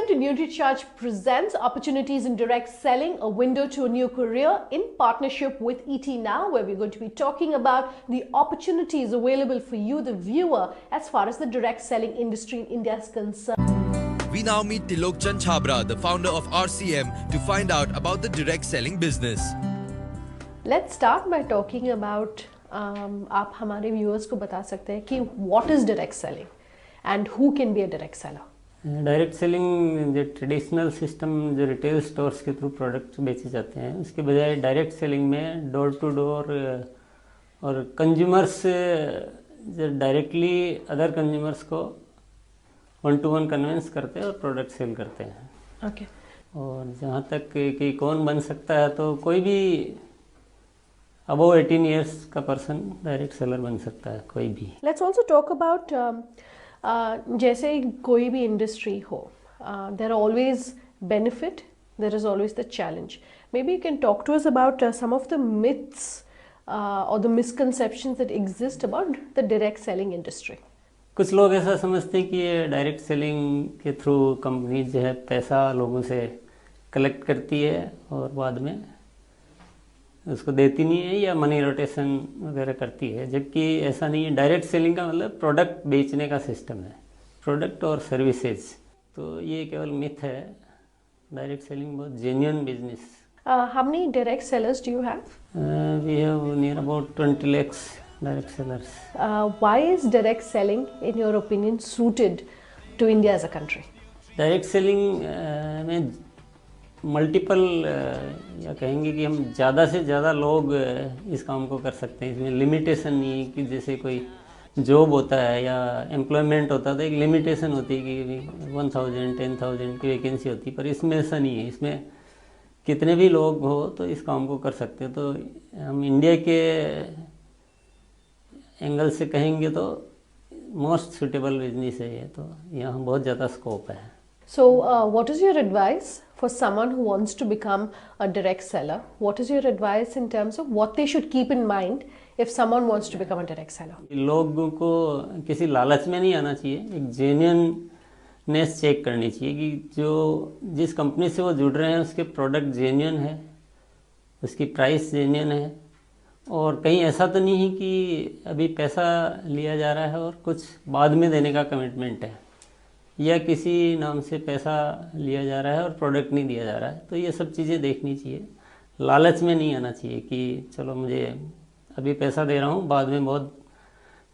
Welcome to NutriCharge presents Opportunities in Direct Selling, a window to a new career in partnership with ET Now, where we're going to be talking about the opportunities available for you, the viewer, as far as the direct selling industry in India is concerned. We now meet Tilok Chand Chhabra, the founder of RCM, to find out about the direct selling business. Let's start by talking about आप हमारे viewers को बता सकते हैं कि what is direct selling and who can be a direct seller? Direct selling जो traditional system जो retail stores के थ्रू प्रोडक्ट बेचे जाते हैं उसके बजाय डायरेक्ट सेलिंग में डोर टू डोर और कंज्यूमर्स जो डायरेक्टली अदर कंज्यूमर्स को वन टू वन कन्विंस करते हैं और प्रोडक्ट सेल करते हैं. ओके. और जहाँ तक कि कौन बन सकता है तो कोई भी अबव 18 ईयर्स का पर्सन डायरेक्ट सेलर बन सकता है, कोई भी. लेट्स ऑल्सो टॉक अबाउट जैसे कोई भी इंडस्ट्री हो, there are always benefit, there is always the challenge. May be you can talk to us about some of the myths और the misconceptions that exist about the direct selling industry. कुछ लोग ऐसा समझते हैं कि ये direct selling के through company जो है पैसा लोगों से कलेक्ट करती है और बाद में उसको देती नहीं है या मनी रोटेशन वगैरह करती है, जबकि ऐसा नहीं है. डायरेक्ट सेलिंग का मतलब प्रोडक्ट बेचने का सिस्टम है, प्रोडक्ट और सर्विसेज. तो ये केवल मिथ है. डायरेक्ट सेलिंग बहुत genuine business. How many direct sellers do you have? We have near about 20 lakhs direct sellers. Why is direct selling, in your opinion, suited to India as a country? Direct selling में multiple या कहेंगे कि हम ज़्यादा से ज़्यादा लोग इस काम को कर सकते हैं. इसमें लिमिटेशन नहीं है कि जैसे कोई जॉब होता है या एम्प्लॉयमेंट होता है तो एक लिमिटेशन होती है कि 1000 10,000 की वैकेंसी होती है, पर इसमें ऐसा नहीं है. इसमें कितने भी लोग हो तो इस काम को कर सकते हैं. तो हम इंडिया के एंगल से कहेंगे तो मोस्ट सुटेबल बिजनेस है ये. तो यहाँ बहुत ज़्यादा स्कोप है. So, what is your advice for someone who wants to become a direct seller? What is your advice in terms of what they should keep in mind if someone wants to become a direct seller? लोगों को किसी लालच में नहीं आना चाहिए. एक genuineness check करनी चाहिए कि जो जिस कंपनी से वो जुड़ रहे हैं उसके प्रोडक्ट जेन्युइन है, उसकी प्राइस जेन्युइन है, और कहीं ऐसा तो नहीं है कि अभी पैसा लिया जा रहा है और कुछ बाद में देने का कमिटमेंट है, या किसी नाम से पैसा लिया जा रहा है और प्रोडक्ट नहीं दिया जा रहा है. तो ये सब चीज़ें देखनी चाहिए. लालच में नहीं आना चाहिए कि चलो मुझे अभी पैसा दे रहा हूँ, बाद में बहुत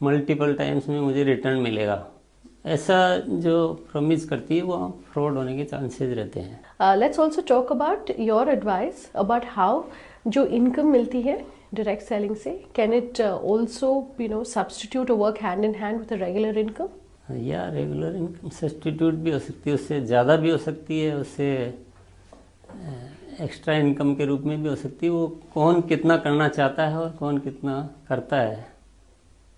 मल्टीपल टाइम्स में मुझे रिटर्न मिलेगा. ऐसा जो प्रॉमिस करती है वो फ्रॉड होने के चांसेस रहते हैं. Let's also talk about your advice about how जो इनकम मिलती है डायरेक्ट सेलिंग से, can it also substitute work hand in hand with a regular income? या रेगुलर इनकम सब्स्टिट्यूट भी हो सकती है, उससे ज़्यादा भी हो सकती है, उससे एक्स्ट्रा इनकम के रूप में भी हो सकती है. वो कौन कितना करना चाहता है और कौन कितना करता है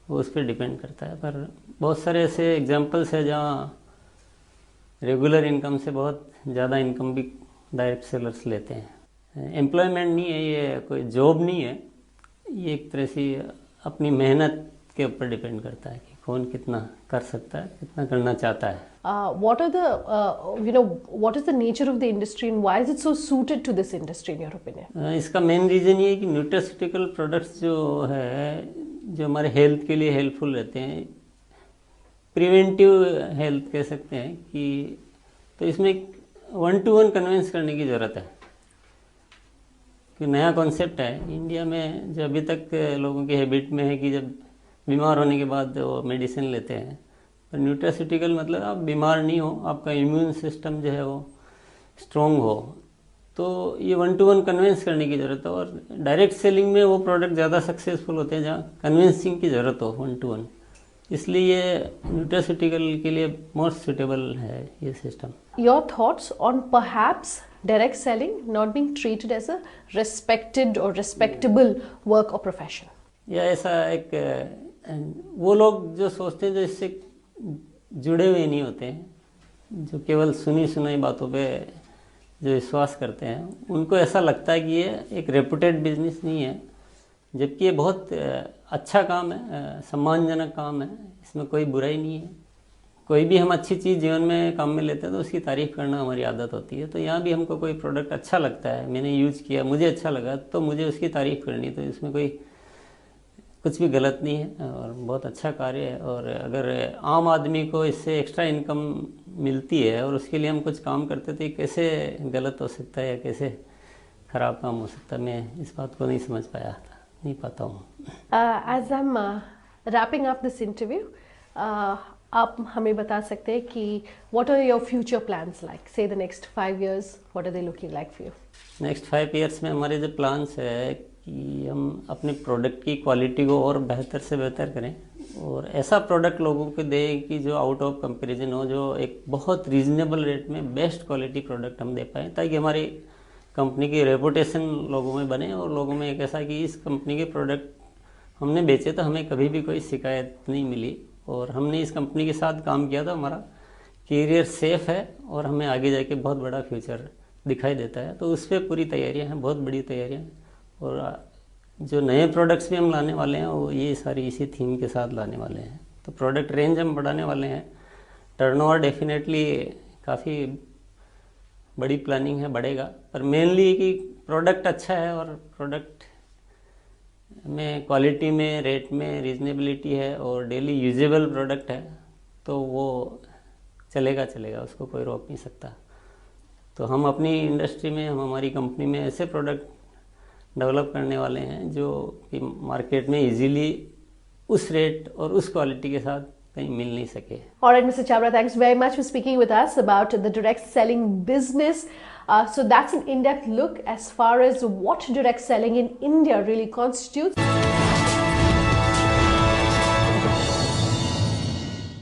वो उस पर डिपेंड करता है. पर बहुत सारे ऐसे एग्जांपल्स है जहाँ रेगुलर इनकम से बहुत ज़्यादा इनकम भी डायरेक्ट सेलर्स लेते हैं. एम्प्लॉयमेंट नहीं है, ये कोई जॉब नहीं है, ये एक तरह से अपनी मेहनत के ऊपर डिपेंड करता है कि कौन कितना कर सकता है, कितना करना चाहता है. What are the what is the nature of the industry and why is it so suited to this industry in your opinion? इसका मेन रीज़न ये है कि न्यूट्रास्यूटिकल प्रोडक्ट्स जो है जो हमारे हेल्थ के लिए हेल्पफुल रहते हैं, प्रिवेंटिव हेल्थ कह सकते हैं कि, तो इसमें वन टू वन कन्विंस करने की ज़रूरत है कि नया कॉन्सेप्ट है इंडिया में. जो अभी तक लोगों की हैबिट में है कि जब बीमार होने के बाद वो मेडिसिन लेते हैं, पर न्यूट्रास्यूटिकल मतलब आप बीमार नहीं हो, आपका इम्यून सिस्टम जो है वो स्ट्रॉन्ग हो. तो ये वन टू वन कन्विंस करने की ज़रूरत है. और डायरेक्ट सेलिंग में वो प्रोडक्ट ज़्यादा सक्सेसफुल होते हैं जहाँ कन्विंसिंग की ज़रूरत हो वन टू वन. इसलिए ये न्यूट्रास्यूटिकल के लिए मोस्ट सुटेबल है ये system. Your thoughts on perhaps direct selling not being treated as a respected or respectable work or profession? या ऐसा एक वो लोग जो सोचते हैं जो इससे जुड़े हुए नहीं होते हैं, जो केवल सुनी सुनाई बातों पे जो विश्वास करते हैं, उनको ऐसा लगता है कि ये एक रेपुटेड बिजनेस नहीं है, जबकि ये बहुत अच्छा काम है, सम्मानजनक काम है. इसमें कोई बुराई नहीं है. कोई भी हम अच्छी चीज़ जीवन में काम में लेते हैं तो उसकी तारीफ़ करना हमारी आदत होती है। तो यहाँ भी हमको कोई प्रोडक्ट अच्छा लगता है, मैंने यूज़ किया, मुझे अच्छा लगा, तो मुझे उसकी तारीफ़ करनी, तो इसमें कोई कुछ भी गलत नहीं है और बहुत अच्छा कार्य है। और अगर आम आदमी को इससे एक्स्ट्रा इनकम मिलती है और उसके लिए हम कुछ काम करते तो ये कैसे गलत हो सकता है या कैसे ख़राब काम हो सकता है, मैं इस बात को नहीं समझ पाया था, नहीं पाता हूँ। As I am wrapping up this interview, आप हमें बता सकते हैं कि what are your future plans like, say the next 5 years, what are they looking like for you? Next 5 years में हमारे जो प्लान्स है कि हम अपने प्रोडक्ट की क्वालिटी को और बेहतर से बेहतर करें और ऐसा प्रोडक्ट लोगों को दें कि जो आउट ऑफ कंपैरिजन हो, जो एक बहुत रीजनेबल रेट में बेस्ट क्वालिटी प्रोडक्ट हम दे पाएँ, ताकि हमारी कंपनी की रेपुटेशन लोगों में बने और लोगों में एक ऐसा कि इस कंपनी के प्रोडक्ट हमने बेचे तो हमें कभी भी कोई शिकायत नहीं मिली और हमने इस कंपनी के साथ काम किया तो हमारा करियर सेफ है और हमें आगे जाके बहुत बड़ा फ्यूचर दिखाई देता है। तो उस पर पूरी तैयारियां हैं, बहुत बड़ी तैयारियां हैं। और जो नए प्रोडक्ट्स भी हम लाने वाले हैं वो ये सारी इसी थीम के साथ लाने वाले हैं। तो प्रोडक्ट रेंज हम बढ़ाने वाले हैं। टर्नओवर डेफिनेटली काफ़ी बड़ी प्लानिंग है, बढ़ेगा, पर मेनली कि प्रोडक्ट अच्छा है और प्रोडक्ट में क्वालिटी में, रेट में रीजनेबिलिटी है और डेली यूजेबल प्रोडक्ट है, तो वो चलेगा, उसको कोई रोक नहीं सकता। तो हम अपनी इंडस्ट्री में, हम हमारी कंपनी में ऐसे प्रोडक्ट डेवलप करने वाले हैं जो कि मार्केट में इजीली उस रेट और उस क्वालिटी के साथ कहीं मिल नहीं सके। All right, Mr. Chabra, thanks very much for speaking with us about the direct selling business. So that's an in-depth look as far as what direct selling in India really constitutes.